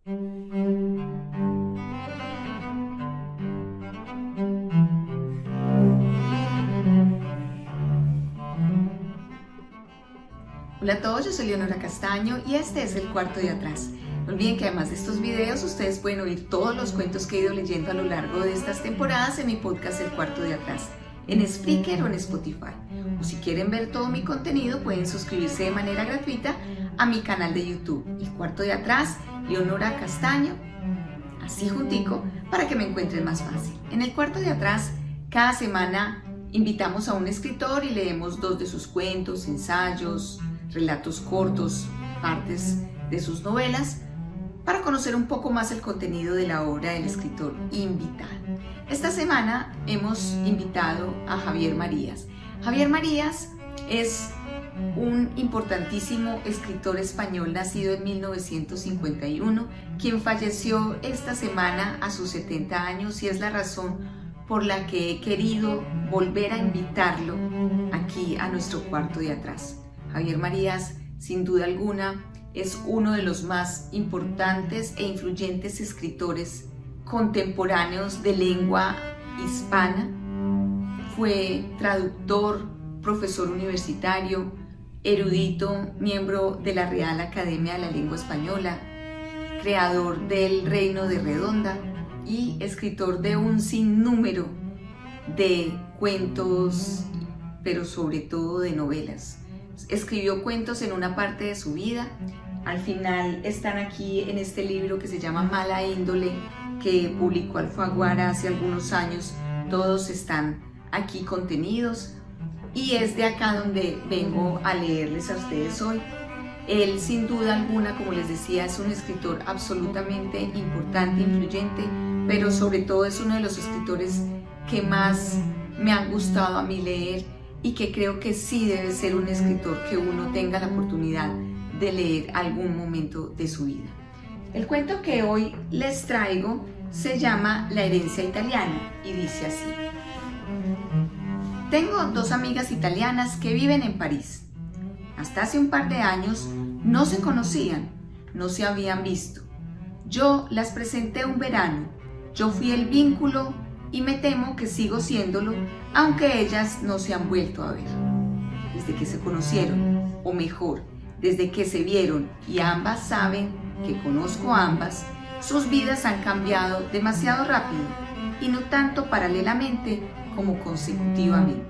Hola a todos, yo soy Leonora Castaño y este es el cuarto de atrás. No olviden que además de estos videos ustedes pueden oír todos los cuentos que he ido leyendo a lo largo de estas temporadas en mi podcast El Cuarto de Atrás, en Spreaker o en Spotify. O si quieren ver todo mi contenido pueden suscribirse de manera gratuita a mi canal de YouTube, El Cuarto de Atrás, Leonora Castaño, así juntico, para que me encuentren más fácil. En El Cuarto de Atrás, cada semana invitamos a un escritor y leemos 2 de sus cuentos, ensayos, relatos cortos, partes de sus novelas, para conocer un poco más el contenido de la obra del escritor invitado. Esta semana hemos invitado a Javier Marías. Javier Marías es un importantísimo escritor español nacido en 1951, quien falleció esta semana a sus 70 años y es la razón por la que he querido volver a invitarlo aquí a nuestro cuarto de atrás. Javier Marías, sin duda alguna, es uno de los más importantes e influyentes escritores contemporáneos de lengua hispana. Fue traductor, profesor universitario, erudito, miembro de la Real Academia de la Lengua Española, creador del Reino de Redonda y escritor de un sinnúmero de cuentos, pero sobre todo de novelas. Escribió cuentos en una parte de su vida, al final están aquí en este libro que se llama Mala Índole, que publicó Alfaguara hace algunos años. Todos están aquí contenidos y es de acá donde vengo a leerles a ustedes hoy. Él sin duda alguna, como les decía, es un escritor absolutamente importante, influyente, pero sobre todo es uno de los escritores que más me han gustado a mí leer y que creo que sí debe ser un escritor que uno tenga la oportunidad de leer algún momento de su vida. El cuento que hoy les traigo se llama La herencia italiana y dice así. Tengo 2 amigas italianas que viven en París. Hasta hace un par de años no se conocían, no se habían visto. Yo las presenté un verano, yo fui el vínculo y me temo que sigo siéndolo, aunque ellas no se han vuelto a ver. Desde que se conocieron, o mejor, desde que se vieron y ambas saben que conozco a ambas, sus vidas han cambiado demasiado rápido y no tanto paralelamente como consecutivamente.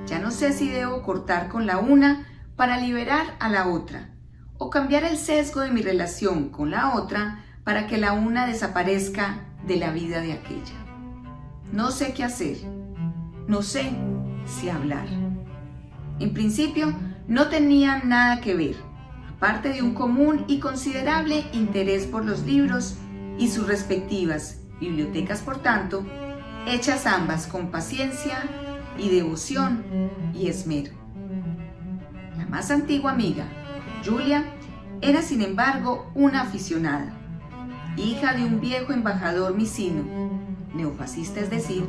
Ya no sé si debo cortar con la una para liberar a la otra o cambiar el sesgo de mi relación con la otra para que la una desaparezca de la vida de aquella. No sé qué hacer, no sé si hablar. En principio no tenían nada que ver, aparte de un común y considerable interés por los libros y sus respectivas bibliotecas, por tanto, hechas ambas con paciencia y devoción y esmero. La más antigua amiga, Julia, era sin embargo una aficionada, hija de un viejo embajador misino, neofascista es decir,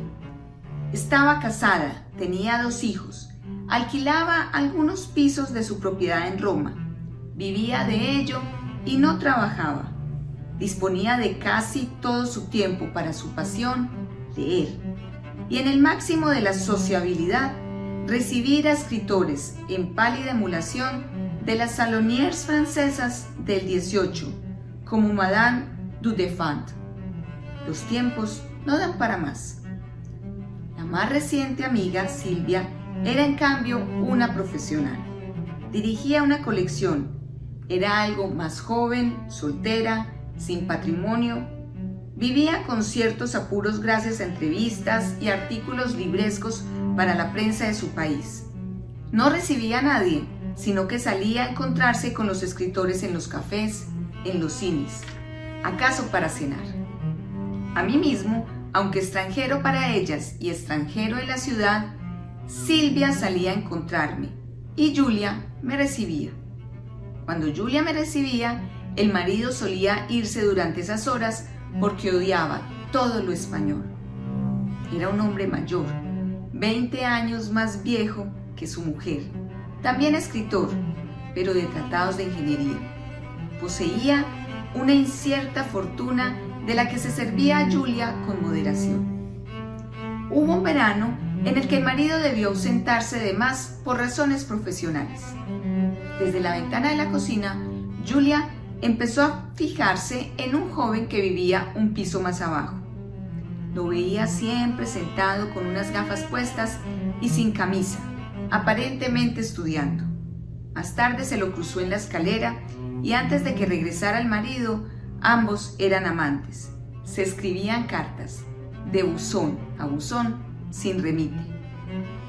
estaba casada, tenía 2 hijos, alquilaba algunos pisos de su propiedad en Roma, vivía de ello y no trabajaba, disponía de casi todo su tiempo para su pasión, leer, y en el máximo de la sociabilidad, recibir a escritores en pálida emulación de las salonières francesas del XVIII, como Madame du Deffand. Los tiempos no dan para más. La más reciente amiga, Silvia, era en cambio una profesional. Dirigía una colección, era algo más joven, soltera, sin patrimonio. Vivía con ciertos apuros gracias a entrevistas y artículos librescos para la prensa de su país. No recibía a nadie, sino que salía a encontrarse con los escritores en los cafés, en los cines, acaso para cenar. A mí mismo, aunque extranjero para ellas y extranjero en la ciudad, Silvia salía a encontrarme y Julia me recibía. Cuando Julia me recibía, el marido solía irse durante esas horas porque odiaba todo lo español. Era un hombre mayor, 20 años más viejo que su mujer, también escritor, pero de tratados de ingeniería. Poseía una incierta fortuna de la que se servía a Julia con moderación. Hubo un verano en el que el marido debió ausentarse de más por razones profesionales. Desde la ventana de la cocina, Julia empezó a fijarse en un joven que vivía un piso más abajo. Lo veía siempre sentado con unas gafas puestas y sin camisa, aparentemente estudiando. Más tarde se lo cruzó en la escalera y antes de que regresara el marido, ambos eran amantes. Se escribían cartas, de buzón a buzón, sin remite.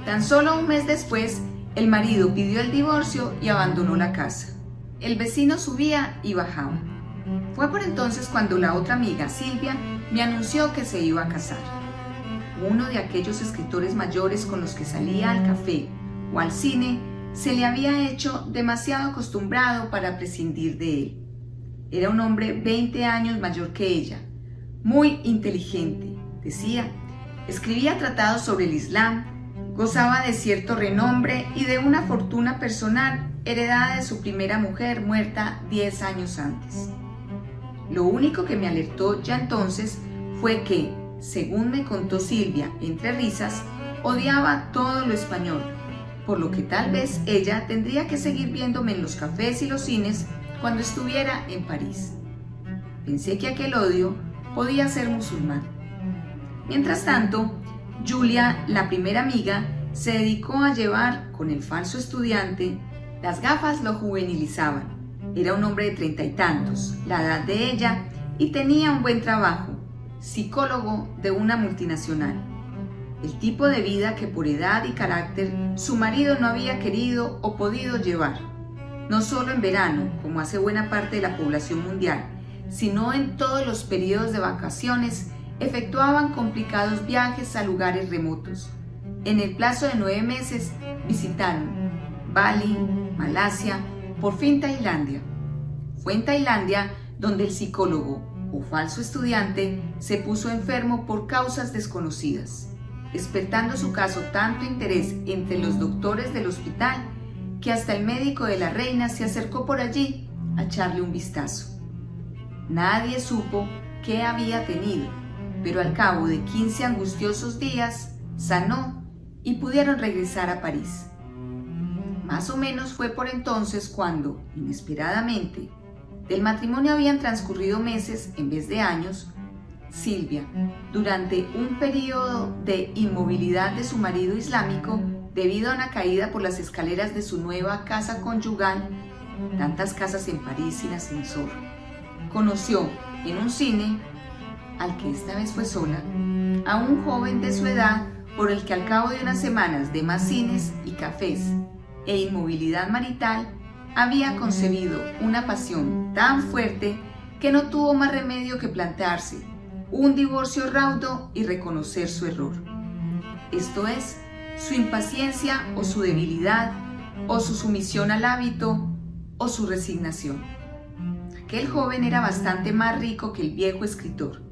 Tan solo un mes después, el marido pidió el divorcio y abandonó la casa. El vecino subía y bajaba. Fue por entonces cuando la otra amiga, Silvia, me anunció que se iba a casar. Uno de aquellos escritores mayores con los que salía al café o al cine se le había hecho demasiado acostumbrado para prescindir de él. Era un hombre 20 años mayor que ella, muy inteligente, decía, escribía tratados sobre el Islam, gozaba de cierto renombre y de una fortuna personal heredada de su primera mujer muerta 10 años antes. Lo único que me alertó ya entonces fue que, según me contó Silvia entre risas, odiaba todo lo español, por lo que tal vez ella tendría que seguir viéndome en los cafés y los cines cuando estuviera en París. Pensé que aquel odio podía ser musulmán. Mientras tanto, Julia, la primera amiga, se dedicó a llevar con el falso estudiante. Las gafas lo juvenilizaban. Era un hombre de 30 y tantos, la edad de ella, y tenía un buen trabajo, psicólogo de una multinacional. El tipo de vida que por edad y carácter su marido no había querido o podido llevar, no solo en verano, como hace buena parte de la población mundial, sino en todos los periodos de vacaciones. Efectuaban complicados viajes a lugares remotos. En el plazo de 9 meses visitaron Bali, Malasia, por fin Tailandia. Fue en Tailandia donde el psicólogo o falso estudiante se puso enfermo por causas desconocidas, despertando su caso tanto interés entre los doctores del hospital que hasta el médico de la reina se acercó por allí a echarle un vistazo. Nadie supo qué había tenido, pero al cabo de 15 angustiosos días sanó y pudieron regresar a París. Más o menos fue por entonces cuando, inesperadamente, del matrimonio habían transcurrido meses en vez de años, Silvia, durante un periodo de inmovilidad de su marido islámico debido a una caída por las escaleras de su nueva casa conyugal, tantas casas en París sin ascensor, conoció en un cine, al que esta vez fue sola, a un joven de su edad por el que al cabo de unas semanas de más cines y cafés e inmovilidad marital, había concebido una pasión tan fuerte que no tuvo más remedio que plantearse un divorcio raudo y reconocer su error. Esto es, su impaciencia o su debilidad, o su sumisión al hábito, o su resignación. Aquel joven era bastante más rico que el viejo escritor.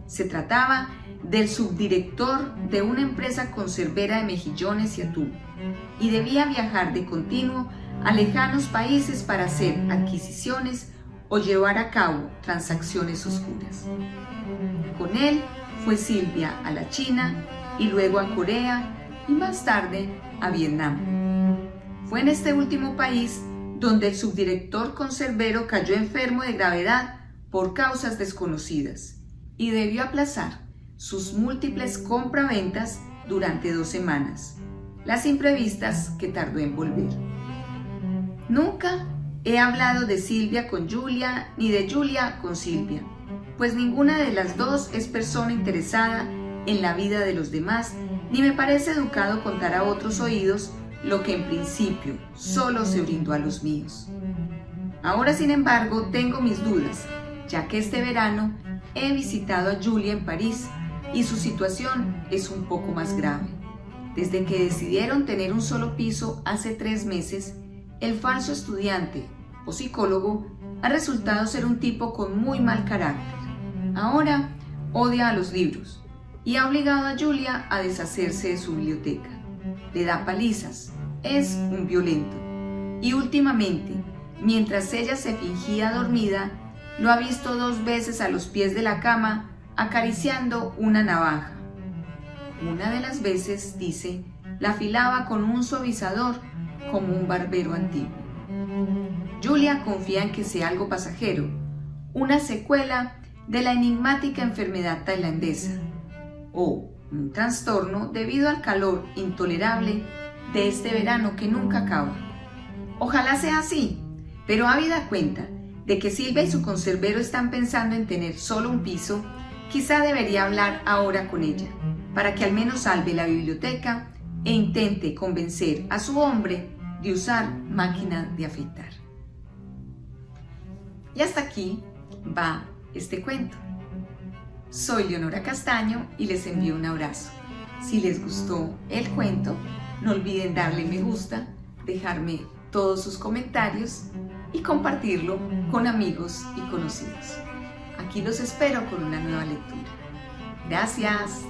Se trataba del subdirector de una empresa conservera de mejillones y atún, y debía viajar de continuo a lejanos países para hacer adquisiciones o llevar a cabo transacciones oscuras. Con él fue Silvia a la China y luego a Corea y más tarde a Vietnam. Fue en este último país donde el subdirector conservero cayó enfermo de gravedad por causas desconocidas y debió aplazar sus múltiples compraventas durante 2 semanas, las imprevistas que tardó en volver. Nunca he hablado de Silvia con Julia ni de Julia con Silvia, pues ninguna de las dos es persona interesada en la vida de los demás, ni me parece educado contar a otros oídos lo que en principio solo se brindó a los míos. Ahora, sin embargo, tengo mis dudas, ya que este verano he visitado a Julia en París y su situación es un poco más grave. Desde que decidieron tener un solo piso hace 3 meses, el falso estudiante o psicólogo ha resultado ser un tipo con muy mal carácter. Ahora odia a los libros y ha obligado a Julia a deshacerse de su biblioteca. Le da palizas, es un violento. Y últimamente, mientras ella se fingía dormida, lo ha visto 2 veces a los pies de la cama acariciando una navaja. Una de las veces, dice, la afilaba con un suavizador como un barbero antiguo. Julia confía en que sea algo pasajero, una secuela de la enigmática enfermedad tailandesa o un trastorno debido al calor intolerable de este verano que nunca acaba. Ojalá sea así, pero habida cuenta de que Silvia y su conservero están pensando en tener solo un piso, quizá debería hablar ahora con ella, para que al menos salve la biblioteca e intente convencer a su hombre de usar máquina de afeitar. Y hasta aquí va este cuento. Soy Leonora Castaño y les envío un abrazo. Si les gustó el cuento, no olviden darle me gusta, dejarme todos sus comentarios y compartirlo con amigos y conocidos. Aquí los espero con una nueva lectura. Gracias.